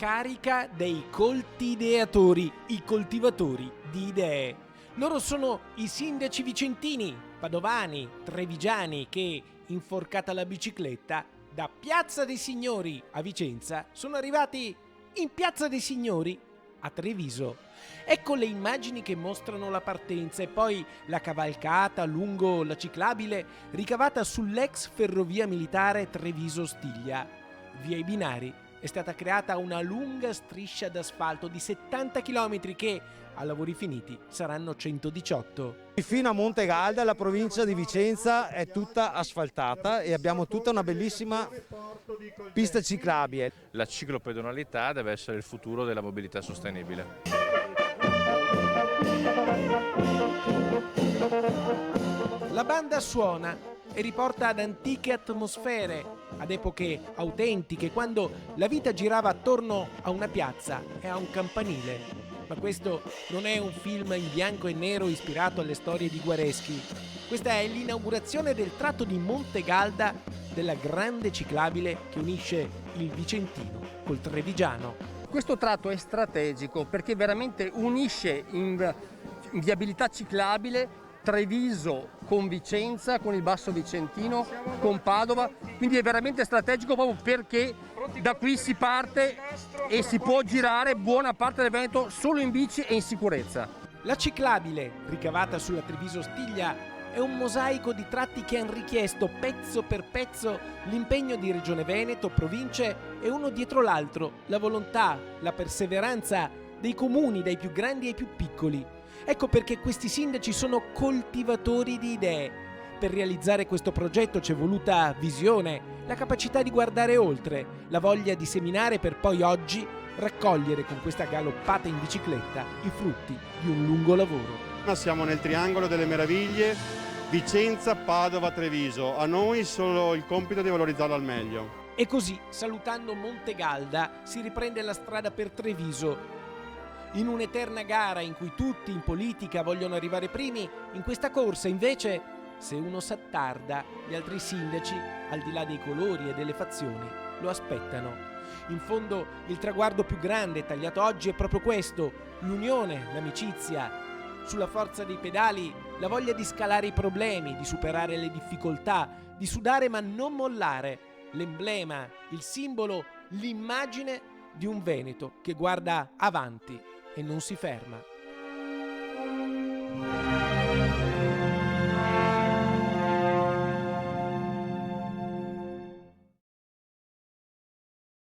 carica dei colti ideatori, i coltivatori di idee. Loro sono i sindaci vicentini, padovani, trevigiani che, inforcata la bicicletta, da Piazza dei Signori a Vicenza sono arrivati in Piazza dei Signori a Treviso. Ecco le immagini che mostrano la partenza e poi la cavalcata lungo la ciclabile ricavata sull'ex ferrovia militare Treviso-Stiglia. Via i binari è stata creata una lunga striscia d'asfalto di 70 km che, a lavori finiti, saranno 118. Fino a Montegalda la provincia di Vicenza è tutta asfaltata e abbiamo tutta una bellissima pista ciclabile. La ciclopedonalità deve essere il futuro della mobilità sostenibile. La banda suona e riporta ad antiche atmosfere, ad epoche autentiche, quando la vita girava attorno a una piazza e a un campanile. Ma questo non è un film in bianco e nero ispirato alle storie di Guareschi. Questa è l'inaugurazione del tratto di Montegalda della grande ciclabile che unisce il Vicentino col Trevigiano. Questo tratto è strategico perché veramente unisce in viabilità ciclabile Treviso con Vicenza, con il Basso Vicentino, con Padova, quindi è veramente strategico proprio perché da qui si parte e si può girare buona parte del Veneto solo in bici e in sicurezza. La ciclabile, ricavata sulla Treviso-Stiglia, è un mosaico di tratti che hanno richiesto pezzo per pezzo l'impegno di Regione Veneto, province e uno dietro l'altro, la volontà, la perseveranza dei comuni, dai più grandi ai più piccoli. Ecco perché questi sindaci sono coltivatori di idee. Per realizzare questo progetto c'è voluta visione, la capacità di guardare oltre, la voglia di seminare per poi oggi raccogliere con questa galoppata in bicicletta i frutti di un lungo lavoro. Siamo nel triangolo delle meraviglie, Vicenza, Padova, Treviso. A noi solo il compito di valorizzarlo al meglio. E così, salutando Montegalda, si riprende la strada per Treviso. In un'eterna gara in cui tutti in politica vogliono arrivare primi, in questa corsa invece, se uno s'attarda, gli altri sindaci, al di là dei colori e delle fazioni, lo aspettano. In fondo, il traguardo più grande tagliato oggi è proprio questo: l'unione, l'amicizia. Sulla forza dei pedali, la voglia di scalare i problemi, di superare le difficoltà, di sudare ma non mollare. L'emblema, il simbolo, l'immagine di un Veneto che guarda avanti e non si ferma.